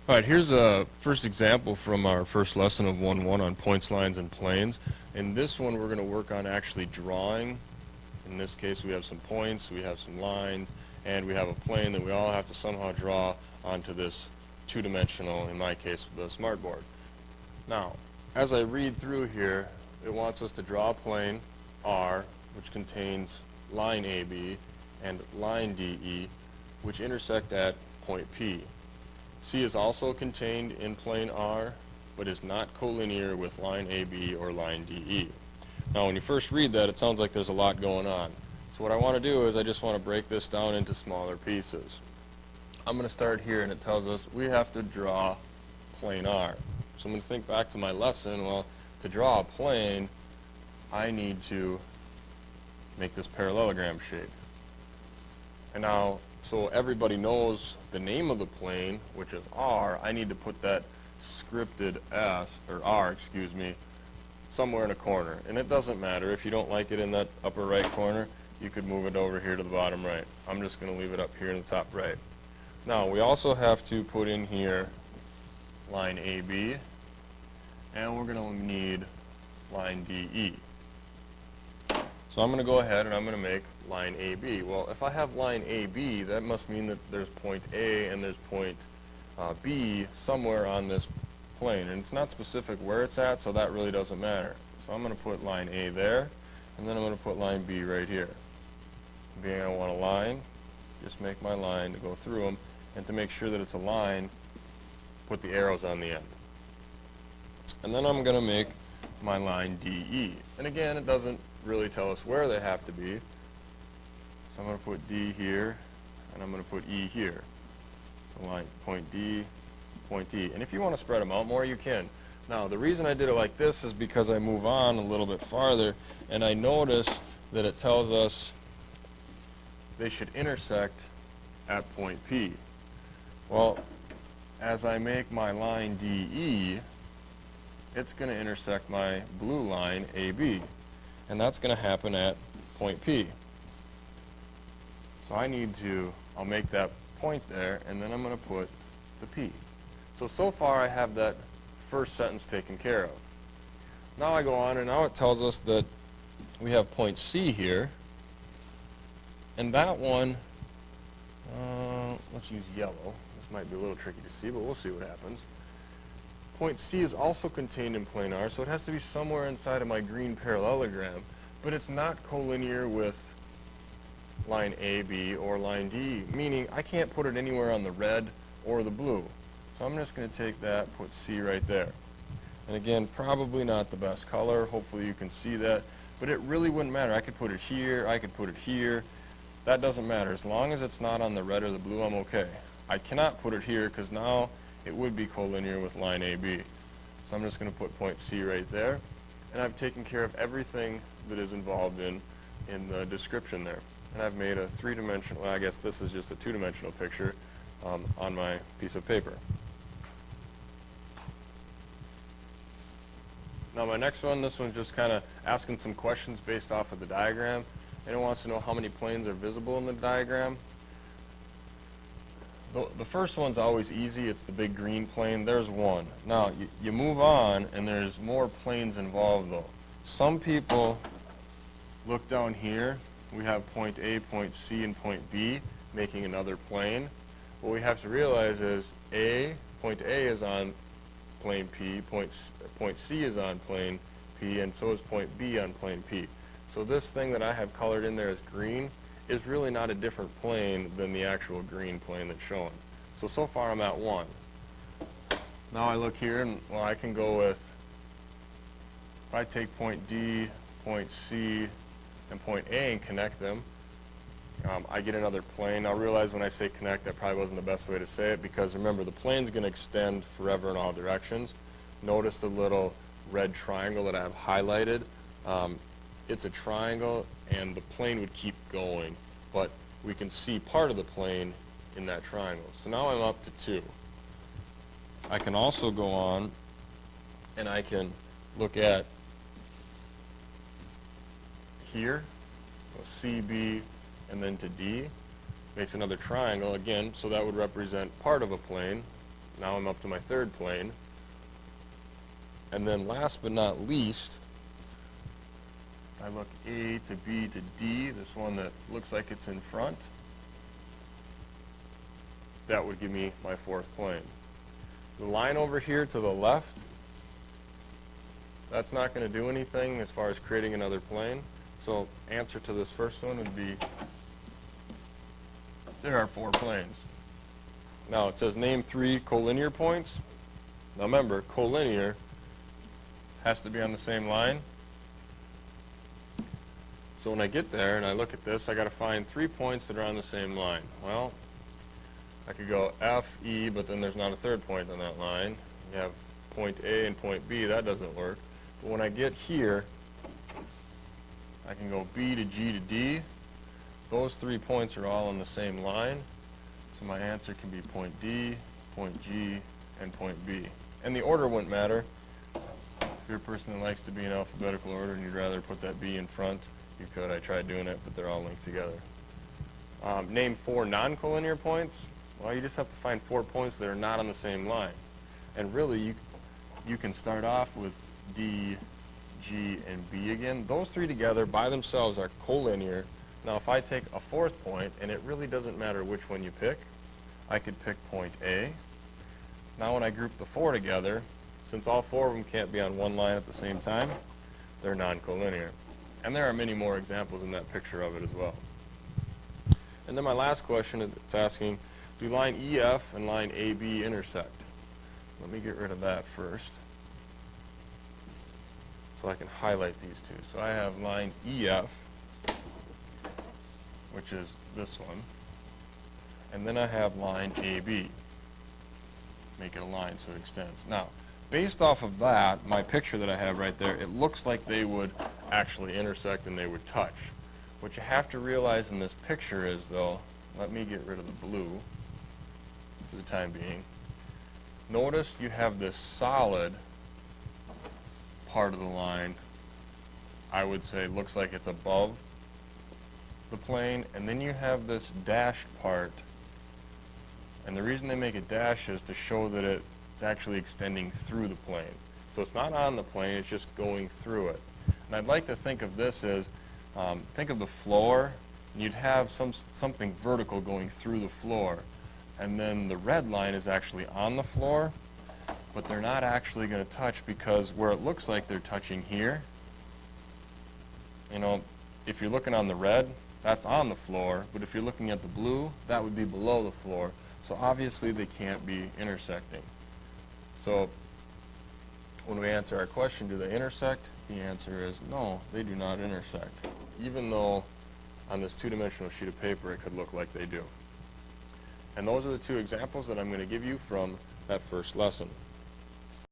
Alright, here's a first example from our first lesson of 1-1 on points, lines, and planes. In this one we're going to work on actually drawing. In this case we have some points, we have some lines, and we have a plane that we all have to somehow draw onto this two-dimensional, in my case, the smartboard. Now, as I read through here, it wants us to draw a plane, R, which contains line AB and line DE, which intersect at point P. C is also contained in plane R, but is not collinear with line AB or line DE. Now when you first read that, it sounds like there's a lot going on. So what I want to do is I just want to break this down into smaller pieces. I'm going to start here, and it tells us we have to draw plane R. So I'm going to think back to my lesson. Well, to draw a plane, I need to make this parallelogram shape. And now, so everybody knows the name of the plane, which is R, I need to put that scripted S, or R, excuse me, somewhere in a corner. And it doesn't matter. If you don't like it in that upper right corner, you could move it over here to the bottom right. I'm just going to leave it up here in the top right. Now, we also have to put in here line AB, and we're going to need line DE. So I'm going to go ahead and I'm going to make line AB. Well, if I have line AB, that must mean that there's point A and there's point B somewhere on this plane. And it's not specific where it's at, so that really doesn't matter. So I'm going to put line A there, and then I'm going to put line B right here. Being I want a line, just make my line to go through them, and to make sure that it's a line, put the arrows on the end. And then I'm going to make my line DE. And again, it doesn't really tell us where they have to be. So I'm going to put D here, and I'm going to put E here. So line point D, point D. And if you want to spread them out more, you can. Now, the reason I did it like this is because I move on a little bit farther, and I notice that it tells us they should intersect at point P. Well, as I make my line DE, it's going to intersect my blue line AB. And that's going to happen at point P. So I need to, I'll make that point there, and then I'm going to put the P. So far I have that first sentence taken care of. Now I go on, and now it tells us that we have point C here, and that one, let's use yellow. This might be a little tricky to see, but we'll see what happens. Point C is also contained in plane R, so it has to be somewhere inside of my green parallelogram, but it's not collinear with line AB or line D, meaning I can't put it anywhere on the red or the blue. So I'm just going to take that, put C right there. And again, probably not the best color. Hopefully you can see that, but it really wouldn't matter. I could put it here, I could put it here. That doesn't matter. As long as it's not on the red or the blue, I'm okay. I cannot put it here because now it would be collinear with line AB. So I'm just going to put point C right there, and I've taken care of everything that is involved in the description there. And I've made a three-dimensional, well, I guess this is just a two-dimensional picture on my piece of paper. Now my next one, this one's just kind of asking some questions based off of the diagram, and it wants to know how many planes are visible in the diagram. The first one's always easy. It's the big green plane. There's one. Now, you move on, and there's more planes involved, though. Some people look down here. We have point A, point C, and point B making another plane. What we have to realize is point A is on plane P, point C is on plane P, and so is point B on plane P. So this thing that I have colored in there as green is really not a different plane than the actual green plane that's shown. So far I'm at 1. Now I look here, and well, I can go with, if I take point D, point C, and point A and connect them, I get another plane. Now realize when I say connect, that probably wasn't the best way to say it, because remember, the plane's going to extend forever in all directions. Notice the little red triangle that I have highlighted. It's a triangle, and the plane would keep going, but we can see part of the plane in that triangle. So now I'm up to 2. I can also go on, and I can look at here, C, B, and then to D. Makes another triangle again, so that would represent part of a plane. Now I'm up to my third plane. And then last but not least, if I look A to B to D, this one that looks like it's in front, that would give me my fourth plane. The line over here to the left, that's not going to do anything as far as creating another plane. So answer to this first one would be, there are 4 planes. Now it says name 3 collinear points. Now remember, collinear has to be on the same line. So when I get there and I look at this, I got to find 3 points that are on the same line. Well, I could go F, E, but then there's not a third point on that line. You have point A and point B, that doesn't work. But when I get here, I can go B to G to D. Those 3 points are all on the same line. So my answer can be point D, point G, and point B. And the order wouldn't matter. If you're a person that likes to be in alphabetical order and you'd rather put that B in front, you could. I tried doing it, but they're all linked together. Name 4 non-collinear points. Well, you just have to find 4 points that are not on the same line. And really, you can start off with D, G, and B again. Those 3 together by themselves are collinear. Now, if I take a 4th point, and it really doesn't matter which one you pick, I could pick point A. Now, when I group the 4 together, since all 4 of them can't be on one line at the same time, they're non-collinear. And there are many more examples in that picture of it as well. And then my last question, it's asking, do line EF and line AB intersect? Let me get rid of that first, so I can highlight these 2. So I have line EF, which is this one, and then I have line AB. Make it a line so it extends. Now, based off of that, my picture that I have right there, it looks like they would actually intersect and they would touch. What you have to realize in this picture is, though, let me get rid of the blue for the time being. Notice you have this solid part of the line, I would say looks like it's above the plane, and then you have this dashed part, and the reason they make it dash is to show that it's actually extending through the plane. So it's not on the plane, it's just going through it. And I'd like to think of this as, think of the floor, and you'd have something vertical going through the floor, and then the red line is actually on the floor, but they're not actually going to touch, because where it looks like they're touching here, you know, if you're looking on the red, that's on the floor, but if you're looking at the blue, that would be below the floor. So obviously they can't be intersecting. So when we answer our question, do they intersect? The answer is no, they do not intersect, even though on this 2-dimensional sheet of paper it could look like they do. And those are the 2 examples that I'm going to give you from that first lesson.